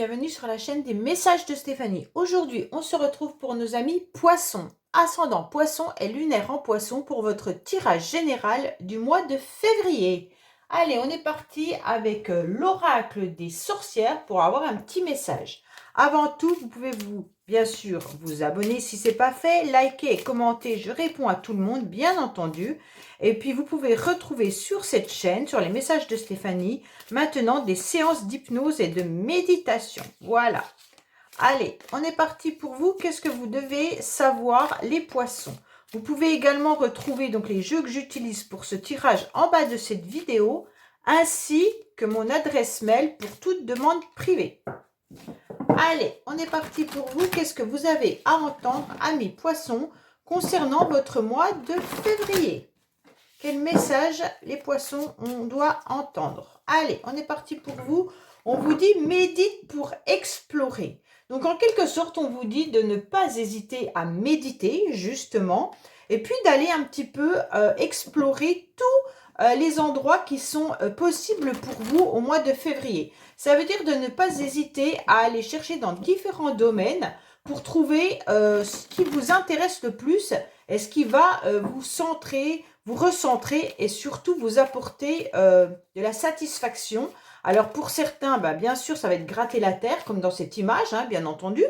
bienvenue sur la chaîne des messages de Stéphanie. Aujourd'hui, on se retrouve pour nos amis poissons. Ascendant poisson et lunaire en poisson pour votre tirage général du mois de février. Allez, on est parti avec l'oracle des sorcières pour avoir un petit message. Avant tout, vous pouvez bien sûr, vous abonner si ce n'est pas fait, liker et commenter. Je réponds à tout le monde, bien entendu. Et puis, vous pouvez retrouver sur cette chaîne, sur les messages de Stéphanie, maintenant des séances d'hypnose et de méditation. Voilà. Allez, on est parti pour vous. Qu'est-ce que vous devez savoir, les poissons? Vous pouvez également retrouver donc les jeux que j'utilise pour ce tirage en bas de cette vidéo, ainsi que mon adresse mail pour toute demande privée. Allez, on est parti pour vous. Qu'est-ce que vous avez à entendre, amis poissons, concernant votre mois de février? Quel message, les poissons, on doit entendre? Allez, on est parti pour vous. On vous dit médite pour explorer. Donc, en quelque sorte, on vous dit de ne pas hésiter à méditer, justement, et puis d'aller un petit peu explorer tous les endroits qui sont possibles pour vous au mois de février. Ça veut dire de ne pas hésiter à aller chercher dans différents domaines pour trouver ce qui vous intéresse le plus et ce qui va vous centrer, vous recentrer et surtout vous apporter de la satisfaction. Alors pour certains, bien sûr, ça va être gratter la terre, comme dans cette image, bien entendu,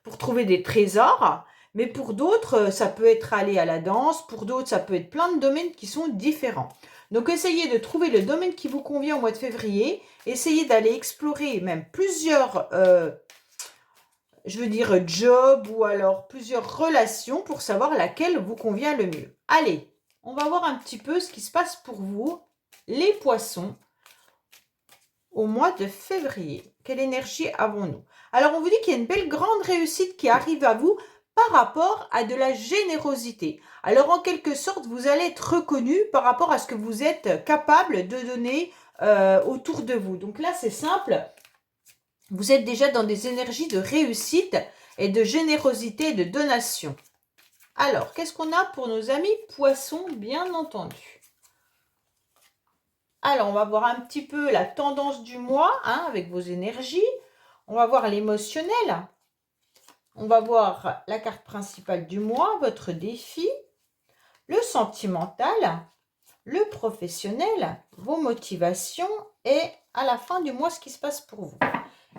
pour trouver des trésors. Mais pour d'autres, ça peut être aller à la danse. Pour d'autres, ça peut être plein de domaines qui sont différents. Donc essayez de trouver le domaine qui vous convient au mois de février. Essayez d'aller explorer même plusieurs job ou alors plusieurs relations pour savoir laquelle vous convient le mieux. Allez, on va voir un petit peu ce qui se passe pour vous, les poissons, au mois de février. Quelle énergie avons-nous? Alors, on vous dit qu'il y a une belle grande réussite qui arrive à vous par rapport à de la générosité. Alors, en quelque sorte, vous allez être reconnu par rapport à ce que vous êtes capable de donner autour de vous. Donc là, c'est simple. Vous êtes déjà dans des énergies de réussite et de générosité et de donation. Alors, qu'est-ce qu'on a pour nos amis poissons, bien entendu? Alors, on va voir un petit peu la tendance du mois avec vos énergies. On va voir l'émotionnel. On va voir la carte principale du mois, votre défi, le sentimental, le professionnel, vos motivations et à la fin du mois, ce qui se passe pour vous.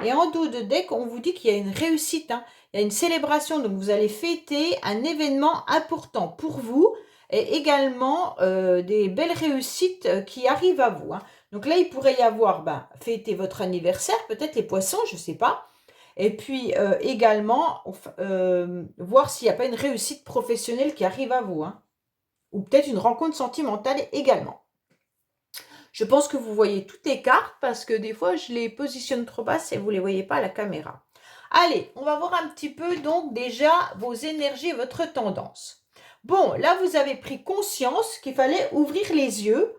Et en dos de deck, on vous dit qu'il y a une réussite, il y a une célébration, donc vous allez fêter un événement important pour vous et également des belles réussites qui arrivent à vous. Donc là, il pourrait y avoir, fêter votre anniversaire, peut-être les poissons, je ne sais pas. Et puis également, voir s'il n'y a pas une réussite professionnelle qui arrive à vous. Ou peut-être une rencontre sentimentale également. Je pense que vous voyez toutes les cartes parce que des fois, je les positionne trop basses et vous ne les voyez pas à la caméra. Allez, on va voir un petit peu donc déjà vos énergies et votre tendance. Bon, là, vous avez pris conscience qu'il fallait ouvrir les yeux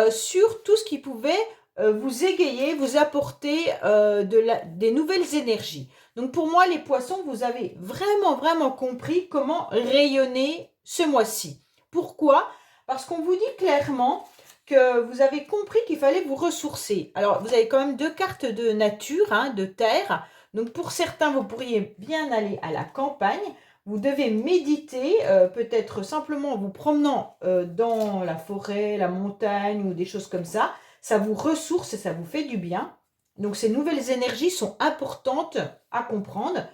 sur tout ce qui pouvait vous égayer, vous apporter des nouvelles énergies. Donc, pour moi, les poissons, vous avez vraiment, vraiment compris comment rayonner ce mois-ci. Pourquoi? Parce qu'on vous dit clairement que vous avez compris qu'il fallait vous ressourcer. Alors, vous avez quand même deux cartes de nature, de terre. Donc, pour certains, vous pourriez bien aller à la campagne. Vous devez méditer, peut-être simplement en vous promenant dans la forêt, la montagne ou des choses comme ça. Ça vous ressource et ça vous fait du bien. Donc, ces nouvelles énergies sont importantes à comprendre.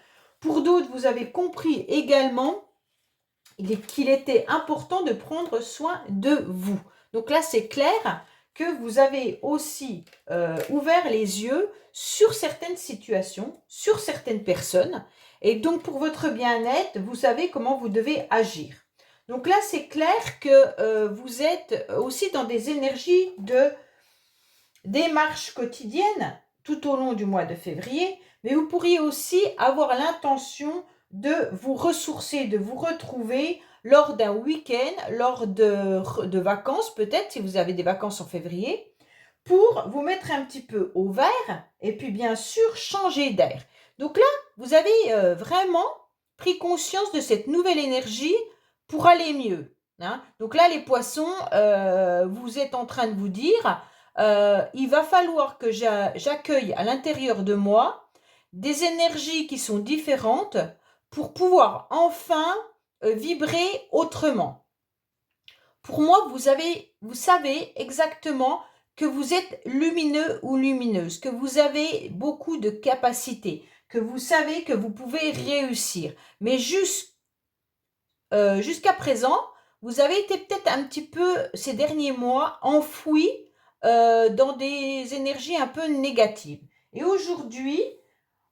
Pour d'autres, vous avez compris également qu'il était important de prendre soin de vous. Donc là, c'est clair que vous avez aussi ouvert les yeux sur certaines situations, sur certaines personnes. Et donc, pour votre bien-être, vous savez comment vous devez agir. Donc là, c'est clair que vous êtes aussi dans des énergies de démarche quotidienne tout au long du mois de février. Mais vous pourriez aussi avoir l'intention de vous ressourcer, de vous retrouver lors d'un week-end, lors de vacances peut-être, si vous avez des vacances en février, pour vous mettre un petit peu au vert et puis bien sûr changer d'air. Donc là, vous avez vraiment pris conscience de cette nouvelle énergie pour aller mieux. Donc là, les poissons, vous êtes en train de vous dire, il va falloir que j'accueille à l'intérieur de moi des énergies qui sont différentes pour pouvoir enfin vibrer autrement. Pour moi, vous savez exactement que vous êtes lumineux ou lumineuse, que vous avez beaucoup de capacités, que vous savez que vous pouvez réussir. Mais jusqu'à présent, vous avez été peut-être un petit peu, ces derniers mois, enfoui dans des énergies un peu négatives. Et aujourd'hui,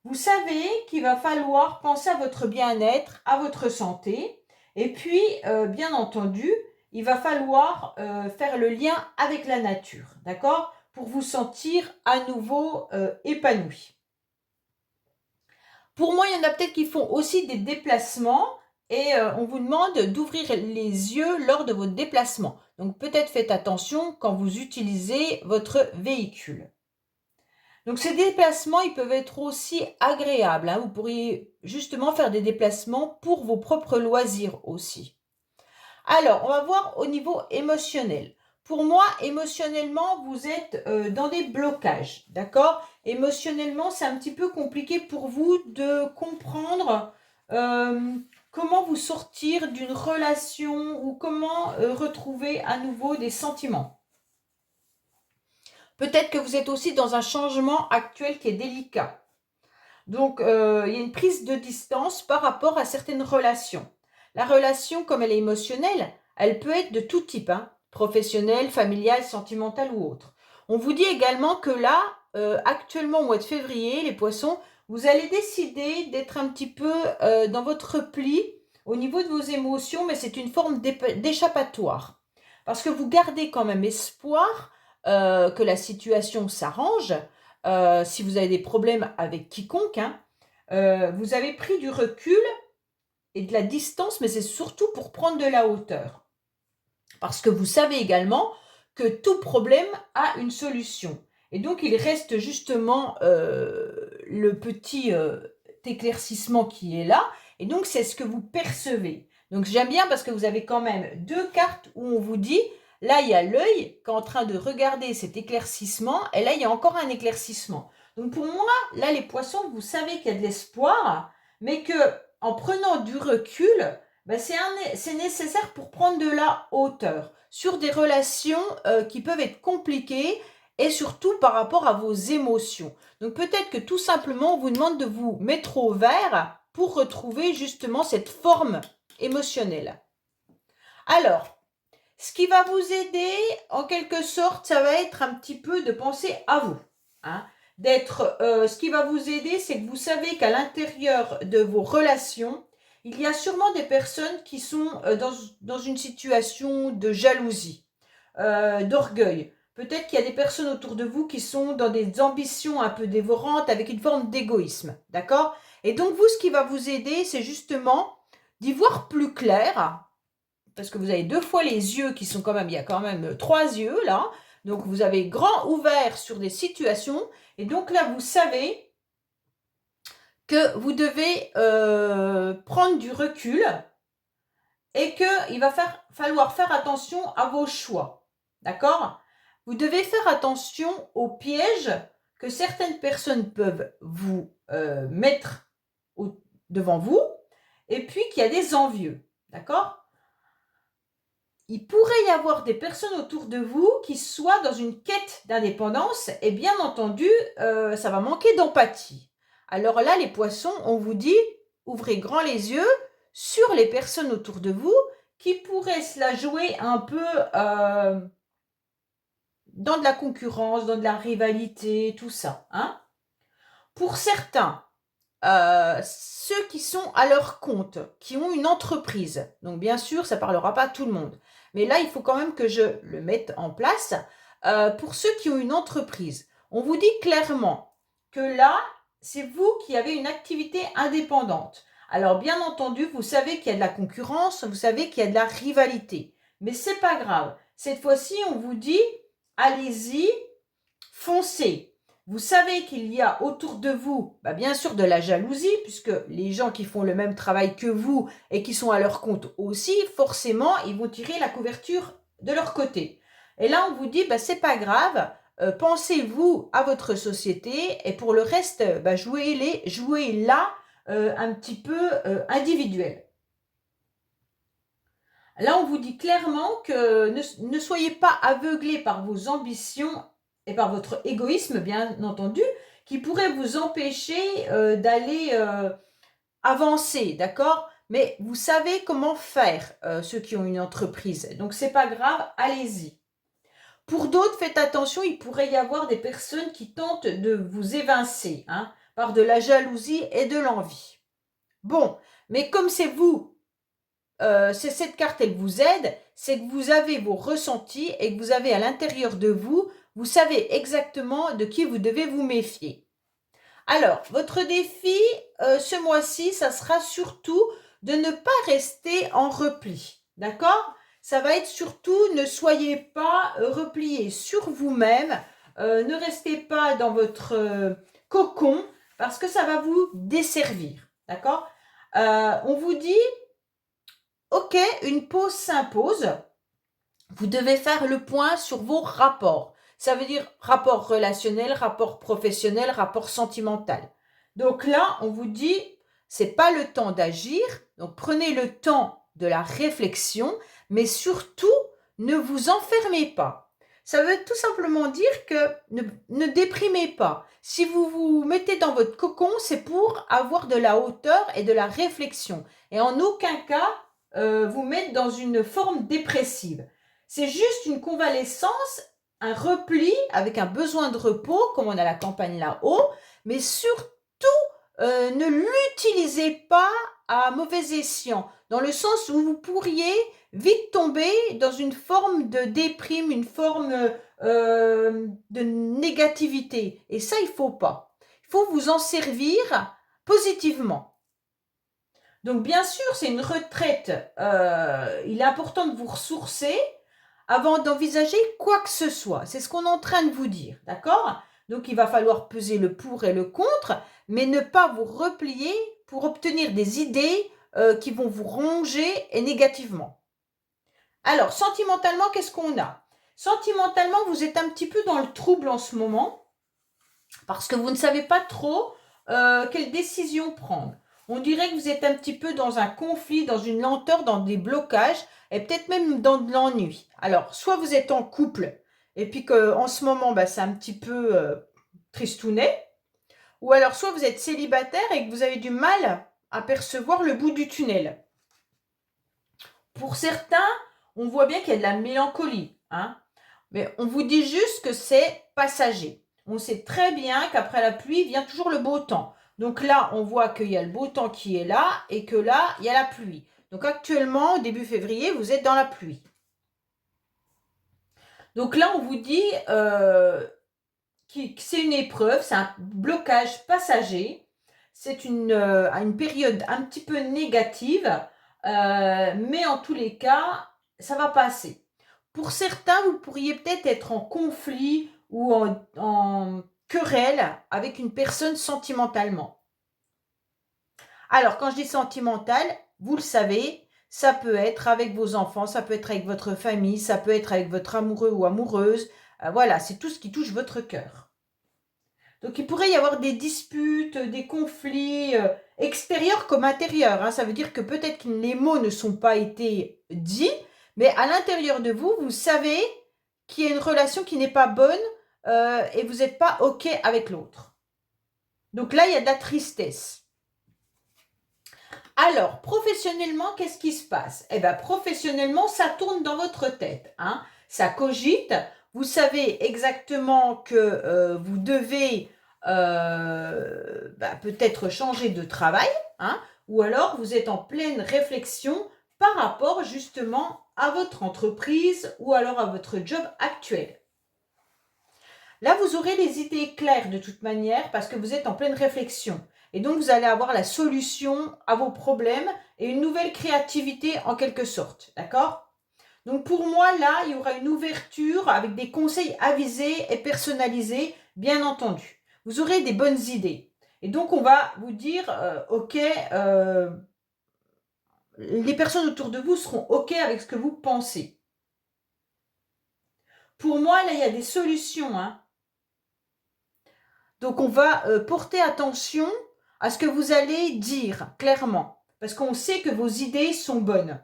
vous savez qu'il va falloir penser à votre bien-être, à votre santé. Et puis, bien entendu, il va falloir faire le lien avec la nature, d'accord? Pour vous sentir à nouveau épanoui. Pour moi, il y en a peut-être qui font aussi des déplacements et on vous demande d'ouvrir les yeux lors de votre déplacement. Donc peut-être faites attention quand vous utilisez votre véhicule. Donc ces déplacements, ils peuvent être aussi agréables, hein. Vous pourriez justement faire des déplacements pour vos propres loisirs aussi. Alors, on va voir au niveau émotionnel. Pour moi, émotionnellement, vous êtes dans des blocages, d'accord? Émotionnellement, c'est un petit peu compliqué pour vous de comprendre comment vous sortir d'une relation ou comment retrouver à nouveau des sentiments. Peut-être que vous êtes aussi dans un changement actuel qui est délicat. Donc, il y a une prise de distance par rapport à certaines relations. La relation, comme elle est émotionnelle, elle peut être de tout type, hein, professionnelle, familiale, sentimentale ou autre. On vous dit également que là, actuellement au mois de février, les poissons, vous allez décider d'être un petit peu dans votre repli au niveau de vos émotions, mais c'est une forme d'échappatoire. Parce que vous gardez quand même espoir que la situation s'arrange. Si vous avez des problèmes avec quiconque, hein, vous avez pris du recul et de la distance, mais c'est surtout pour prendre de la hauteur. Parce que vous savez également que tout problème a une solution. Et donc, il reste justement le petit éclaircissement qui est là. Et donc, c'est ce que vous percevez. Donc, j'aime bien parce que vous avez quand même deux cartes où on vous dit, là, il y a l'œil qui est en train de regarder cet éclaircissement. Et là, il y a encore un éclaircissement. Donc, pour moi, là, les poissons, vous savez qu'il y a de l'espoir, mais que en prenant du recul, ben c'est nécessaire pour prendre de la hauteur sur des relations qui peuvent être compliquées et surtout par rapport à vos émotions. Donc peut-être que tout simplement on vous demande de vous mettre au vert pour retrouver justement cette forme émotionnelle. Alors, ce qui va vous aider en quelque sorte, ça va être un petit peu de penser à vous, hein. Ce qui va vous aider, c'est que vous savez qu'à l'intérieur de vos relations, il y a sûrement des personnes qui sont dans une situation de jalousie, d'orgueil. Peut-être qu'il y a des personnes autour de vous qui sont dans des ambitions un peu dévorantes avec une forme d'égoïsme, d'accord? Et donc vous, ce qui va vous aider, c'est justement d'y voir plus clair, parce que vous avez deux fois les yeux qui sont quand même, il y a quand même trois yeux là, donc vous avez grand ouvert sur des situations, et donc là vous savez que vous devez prendre du recul et qu'il va falloir faire attention à vos choix, d'accord? Vous devez faire attention aux pièges que certaines personnes peuvent vous mettre devant vous, et puis qu'il y a des envieux, d'accord? Il pourrait y avoir des personnes autour de vous qui soient dans une quête d'indépendance et bien entendu, ça va manquer d'empathie. Alors là, les poissons, on vous dit, ouvrez grand les yeux sur les personnes autour de vous qui pourraient se la jouer un peu dans de la concurrence, dans de la rivalité, tout ça, hein. Pour certains, ceux qui sont à leur compte, qui ont une entreprise, donc bien sûr, ça ne parlera pas à tout le monde, mais là, il faut quand même que je le mette en place. Pour ceux qui ont une entreprise, on vous dit clairement que là, c'est vous qui avez une activité indépendante. Alors, bien entendu, vous savez qu'il y a de la concurrence, vous savez qu'il y a de la rivalité, mais c'est pas grave. Cette fois-ci, on vous dit, allez-y, foncez. Vous savez qu'il y a autour de vous, bien sûr, de la jalousie, puisque les gens qui font le même travail que vous et qui sont à leur compte aussi, forcément, ils vont tirer la couverture de leur côté. Et là, on vous dit, c'est pas grave, pensez-vous à votre société et pour le reste, bah, jouez-la un petit peu individuel. Là, on vous dit clairement que ne soyez pas aveuglés par vos ambitions et par votre égoïsme, bien entendu, qui pourrait vous empêcher d'aller avancer, d'accord? Mais vous savez comment faire, ceux qui ont une entreprise. Donc, c'est pas grave, allez-y. Pour d'autres, faites attention, il pourrait y avoir des personnes qui tentent de vous évincer, hein, par de la jalousie et de l'envie. Bon, mais comme c'est vous, c'est cette carte, elle vous aide, c'est que vous avez vos ressentis et que vous avez à l'intérieur de vous, vous savez exactement de qui vous devez vous méfier. Alors, votre défi, ce mois-ci, ça sera surtout de ne pas rester en repli, d'accord? Ça va être surtout, ne soyez pas repliés sur vous-même, ne restez pas dans votre cocon, parce que ça va vous desservir, d'accord? On vous dit, ok, une pause s'impose, vous devez faire le point sur vos rapports. Ça veut dire rapport relationnel, rapport professionnel, rapport sentimental. Donc là, on vous dit, c'est pas le temps d'agir, donc prenez le temps de la réflexion, mais surtout, ne vous enfermez pas. Ça veut tout simplement dire que ne déprimez pas. Si vous vous mettez dans votre cocon, c'est pour avoir de la hauteur et de la réflexion. Et en aucun cas, vous mettre dans une forme dépressive. C'est juste une convalescence, un repli avec un besoin de repos, comme on a la campagne là-haut, mais surtout, ne l'utilisez pas à mauvais escient, dans le sens où vous pourriez vite tomber dans une forme de déprime, une forme de négativité. Et ça, il ne faut pas. Il faut vous en servir positivement. Donc, bien sûr, c'est une retraite. Il est important de vous ressourcer avant d'envisager quoi que ce soit. C'est ce qu'on est en train de vous dire, d'accord? Donc, il va falloir peser le pour et le contre, mais ne pas vous replier pour obtenir des idées qui vont vous ronger et négativement. Alors, sentimentalement, qu'est-ce qu'on a? Sentimentalement, vous êtes un petit peu dans le trouble en ce moment, parce que vous ne savez pas trop quelle décision prendre. On dirait que vous êtes un petit peu dans un conflit, dans une lenteur, dans des blocages, et peut-être même dans de l'ennui. Alors, soit vous êtes en couple, et puis qu'en ce moment, bah, c'est un petit peu tristounet, ou alors soit vous êtes célibataire et que vous avez du mal à percevoir le bout du tunnel. Pour certains, on voit bien qu'il y a de la mélancolie, hein, mais on vous dit juste que c'est passager. On sait très bien qu'après la pluie vient toujours le beau temps. Donc là, on voit qu'il y a le beau temps qui est là et que là, il y a la pluie. Donc actuellement, début février, vous êtes dans la pluie. Donc là, on vous dit que c'est une épreuve, c'est un blocage passager. C'est une période un petit peu négative, mais en tous les cas, ça va passer. Pour certains, vous pourriez peut-être être en conflit ou en querelle avec une personne sentimentalement. Alors, quand je dis sentimental, vous le savez, ça peut être avec vos enfants, ça peut être avec votre famille, ça peut être avec votre amoureux ou amoureuse. Voilà, c'est tout ce qui touche votre cœur. Donc, il pourrait y avoir des disputes, des conflits extérieurs comme intérieurs, hein. Ça veut dire que peut-être que les mots ne sont pas été dits, mais à l'intérieur de vous, vous savez qu'il y a une relation qui n'est pas bonne et vous n'êtes pas OK avec l'autre. Donc là, il y a de la tristesse. Alors, professionnellement, qu'est-ce qui se passe? Eh bien, professionnellement, ça tourne dans votre tête, hein. Ça cogite. Vous savez exactement que vous devez peut-être changer de travail, hein, ou alors vous êtes en pleine réflexion par rapport justement à votre entreprise ou alors à votre job actuel. Là, vous aurez les idées claires de toute manière parce que vous êtes en pleine réflexion. Et donc, vous allez avoir la solution à vos problèmes et une nouvelle créativité en quelque sorte. D'accord? Donc, pour moi, là, il y aura une ouverture avec des conseils avisés et personnalisés, bien entendu. Vous aurez des bonnes idées. Et donc, on va vous dire, OK, les personnes autour de vous seront OK avec ce que vous pensez. Pour moi, là, il y a des solutions, hein. Donc, on va porter attention à ce que vous allez dire clairement, parce qu'on sait que vos idées sont bonnes.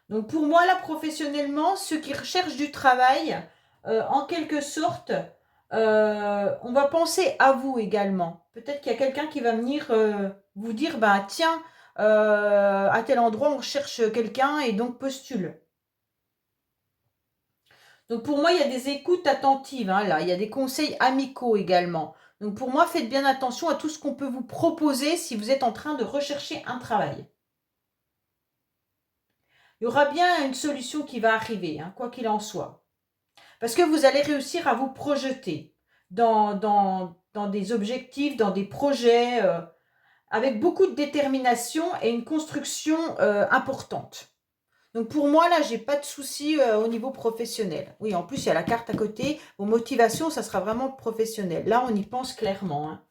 Donc, pour moi, là, professionnellement, ceux qui recherchent du travail, en quelque sorte, on va penser à vous également. Peut-être qu'il y a quelqu'un qui va venir vous dire, bah tiens, à tel endroit, on cherche quelqu'un et donc postule. Donc pour moi, il y a des écoutes attentives, hein, là. Il y a des conseils amicaux également. Donc pour moi, faites bien attention à tout ce qu'on peut vous proposer si vous êtes en train de rechercher un travail. Il y aura bien une solution qui va arriver, hein, quoi qu'il en soit. Parce que vous allez réussir à vous projeter dans des objectifs, dans des projets, avec beaucoup de détermination et une construction importante. Donc pour moi, là, j'ai pas de souci au niveau professionnel. Oui, en plus, il y a la carte à côté. Vos motivations, ça sera vraiment professionnel. Là, on y pense clairement, hein.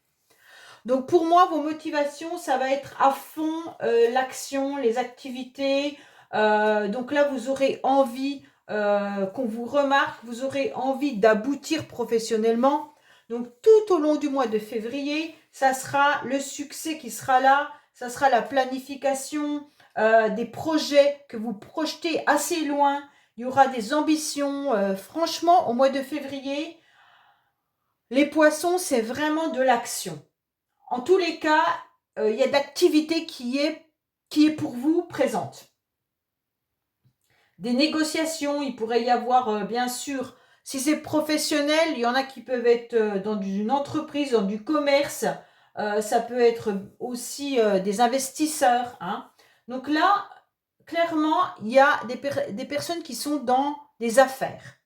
Donc pour moi, vos motivations, ça va être à fond l'action, les activités. Donc là, vous aurez envie qu'on vous remarque, vous aurez envie d'aboutir professionnellement. Donc tout au long du mois de février, ça sera le succès qui sera là, ça sera la planification, des projets que vous projetez assez loin. Il y aura des ambitions. Franchement, au mois de février, les poissons, c'est vraiment de l'action. En tous les cas, il y a de l'activité qui est pour vous présente. Des négociations, il pourrait y avoir, bien sûr, si c'est professionnel, il y en a qui peuvent être dans une entreprise, dans du commerce, ça peut être aussi des investisseurs, hein. Donc là, clairement, il y a des personnes qui sont dans des affaires.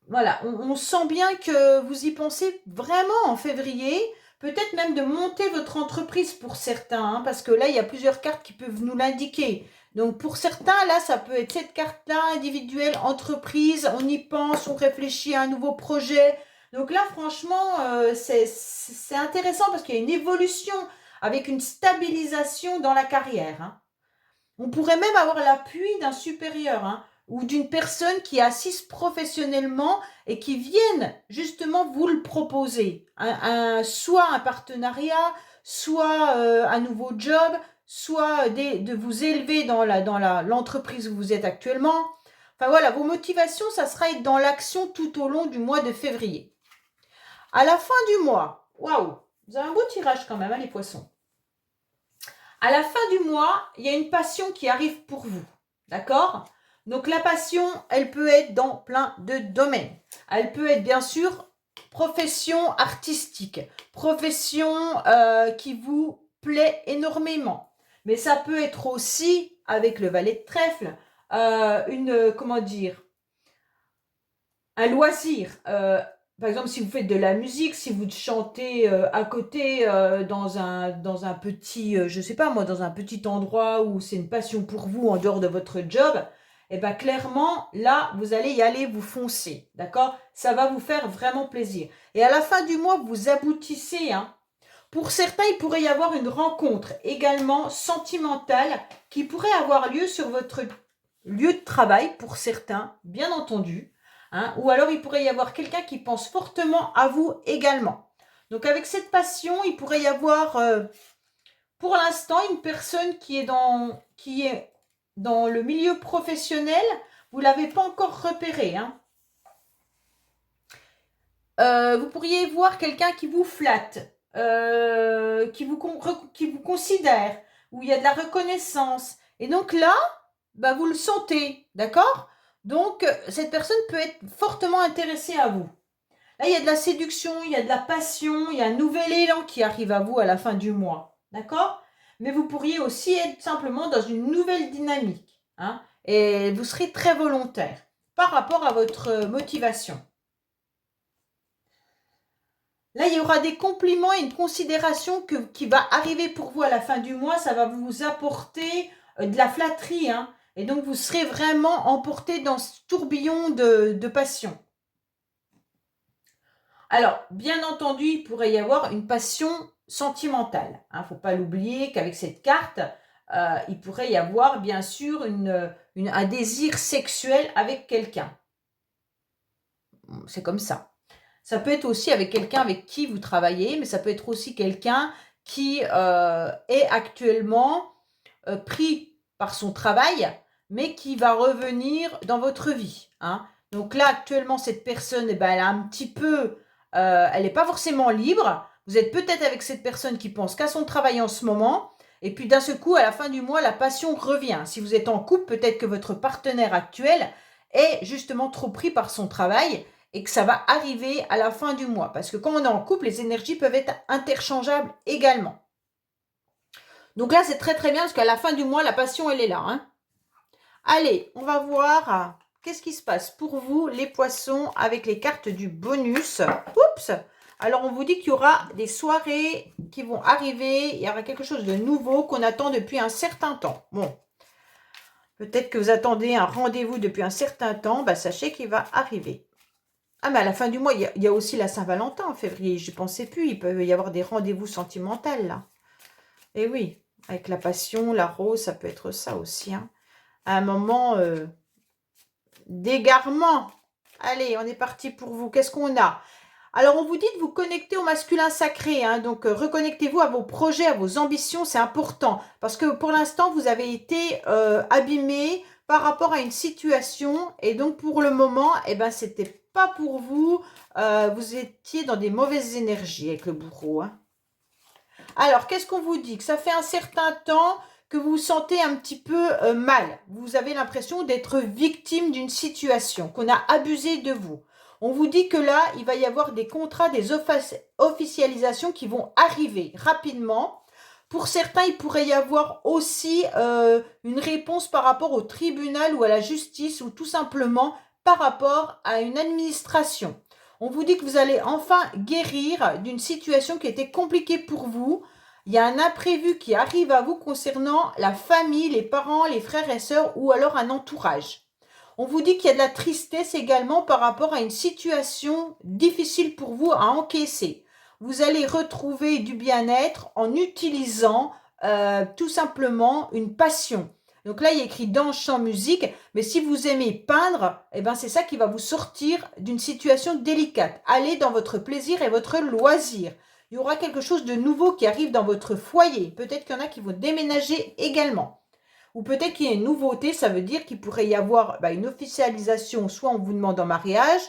Voilà, on sent bien que vous y pensez vraiment en février, peut-être même de monter votre entreprise pour certains, hein, parce que là, il y a plusieurs cartes qui peuvent nous l'indiquer. Donc pour certains, là, ça peut être cette carte-là, individuelle, entreprise, on y pense, on réfléchit à un nouveau projet. Donc là, franchement, c'est intéressant parce qu'il y a une évolution avec une stabilisation dans la carrière, hein. On pourrait même avoir l'appui d'un supérieur, hein, ou d'une personne qui assiste professionnellement et qui vienne justement vous le proposer. Soit un partenariat, soit un nouveau job, soit de vous élever dans l'entreprise où vous êtes actuellement. Enfin voilà, vos motivations, ça sera être dans l'action tout au long du mois de février. À la fin du mois, waouh, vous avez un beau tirage quand même, hein, les poissons. À la fin du mois, il y a une passion qui arrive pour vous. D'accord? Donc la passion, elle peut être dans plein de domaines. Elle peut être bien sûr profession artistique, profession qui vous plaît énormément. Mais ça peut être aussi, avec le valet de trèfle, comment dire, un loisir. Par exemple, si vous faites de la musique, si vous chantez à côté dans un petit, je sais pas moi, dans un petit endroit où c'est une passion pour vous en dehors de votre job, et bien clairement, là, vous allez y aller, vous foncez, d'accord? Ça va vous faire vraiment plaisir. Et à la fin du mois, vous aboutissez, hein. Pour certains, il pourrait y avoir une rencontre également sentimentale qui pourrait avoir lieu sur votre lieu de travail, pour certains, bien entendu. Hein, ou alors il pourrait y avoir quelqu'un qui pense fortement à vous également. Donc avec cette passion, il pourrait y avoir pour l'instant une personne qui est dans le milieu professionnel. Vous ne l'avez pas encore repéré, hein. Vous pourriez voir quelqu'un qui vous flatte, qui vous considère, où il y a de la reconnaissance. Et donc là, bah, vous le sentez, d'accord? Donc, cette personne peut être fortement intéressée à vous. Là, il y a de la séduction, il y a de la passion, il y a un nouvel élan qui arrive à vous à la fin du mois, d'accord? Mais vous pourriez aussi être simplement dans une nouvelle dynamique, hein, et vous serez très volontaire par rapport à votre motivation. Là, il y aura des compliments et une considération qui va arriver pour vous à la fin du mois. Ça va vous apporter de la flatterie, hein. Et donc, vous serez vraiment emporté dans ce tourbillon de passion. Alors, bien entendu, il pourrait y avoir une passion sentimentale. Il ne faut pas l'oublier qu'avec cette carte, il pourrait y avoir bien sûr un désir sexuel avec quelqu'un. c'est comme ça. Ça peut être aussi avec quelqu'un avec qui vous travaillez, mais ça peut être aussi quelqu'un qui est actuellement pris par son travail, mais qui va revenir dans votre vie. Hein. Donc là, actuellement, cette personne, eh ben, elle a un petit peu, elle n'est pas forcément libre. Vous êtes peut-être avec cette personne qui pense qu'à son travail en ce moment, et puis d'un seul coup, à la fin du mois, la passion revient. Si vous êtes en couple, peut-être que votre partenaire actuel est justement trop pris par son travail et que ça va arriver à la fin du mois. Parce que quand on est en couple, les énergies peuvent être interchangeables également. Donc là, c'est très très bien parce qu'à la fin du mois, la passion, elle est là. Hein. Allez, on va voir qu'est-ce qui se passe pour vous, les poissons, avec les cartes du bonus. Oups! Alors, on vous dit qu'il y aura des soirées qui vont arriver. Il y aura quelque chose de nouveau qu'on attend depuis un certain temps. Bon, peut-être que vous attendez un rendez-vous depuis un certain temps. Bah, sachez qu'il va arriver. Ah, mais à la fin du mois, il y a aussi la Saint-Valentin en février. Je ne pensais plus. Il peut y avoir des rendez-vous sentimentaux, là. Eh oui, avec la passion, la rose, ça peut être ça aussi. Hein. À un moment d'égarement. Allez, on est parti pour vous. Qu'est-ce qu'on a? Alors, on vous dit de vous connecter au masculin sacré. Hein, donc, reconnectez-vous à vos projets, à vos ambitions. C'est important. Parce que pour l'instant, vous avez été abîmé par rapport à une situation. Et donc, pour le moment, eh ben, c'était pas pour vous. Vous étiez dans des mauvaises énergies avec le bourreau. Hein. Alors, qu'est-ce qu'on vous dit? Que ça fait un certain temps que vous vous sentez un petit peu mal. Vous avez l'impression d'être victime d'une situation, qu'on a abusé de vous. On vous dit que là, il va y avoir des contrats, des officialisations qui vont arriver rapidement. Pour certains, il pourrait y avoir aussi une réponse par rapport au tribunal ou à la justice ou tout simplement par rapport à une administration. On vous dit que vous allez enfin guérir d'une situation qui était compliquée pour vous. Il y a un imprévu qui arrive à vous concernant la famille, les parents, les frères et sœurs ou alors un entourage. On vous dit qu'il y a de la tristesse également par rapport à une situation difficile pour vous à encaisser. Vous allez retrouver du bien-être en utilisant tout simplement une passion. Donc là, il y a écrit danse, chant, musique. Mais si vous aimez peindre, eh ben c'est ça qui va vous sortir d'une situation délicate. Allez dans votre plaisir et votre loisir. Il y aura quelque chose de nouveau qui arrive dans votre foyer. Peut-être qu'il y en a qui vont déménager également. Ou peut-être qu'il y a une nouveauté, ça veut dire qu'il pourrait y avoir une officialisation, soit on vous demande en mariage,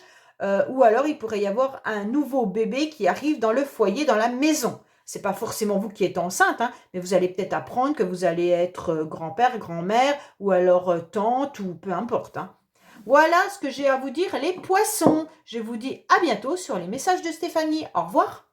ou alors il pourrait y avoir un nouveau bébé qui arrive dans le foyer, dans la maison. C'est pas forcément vous qui êtes enceinte, hein, mais vous allez peut-être apprendre que vous allez être grand-père, grand-mère, ou alors tante, ou peu importe. Hein. Voilà ce que j'ai à vous dire, les poissons. Je vous dis à bientôt sur les messages de Stéphanie. Au revoir.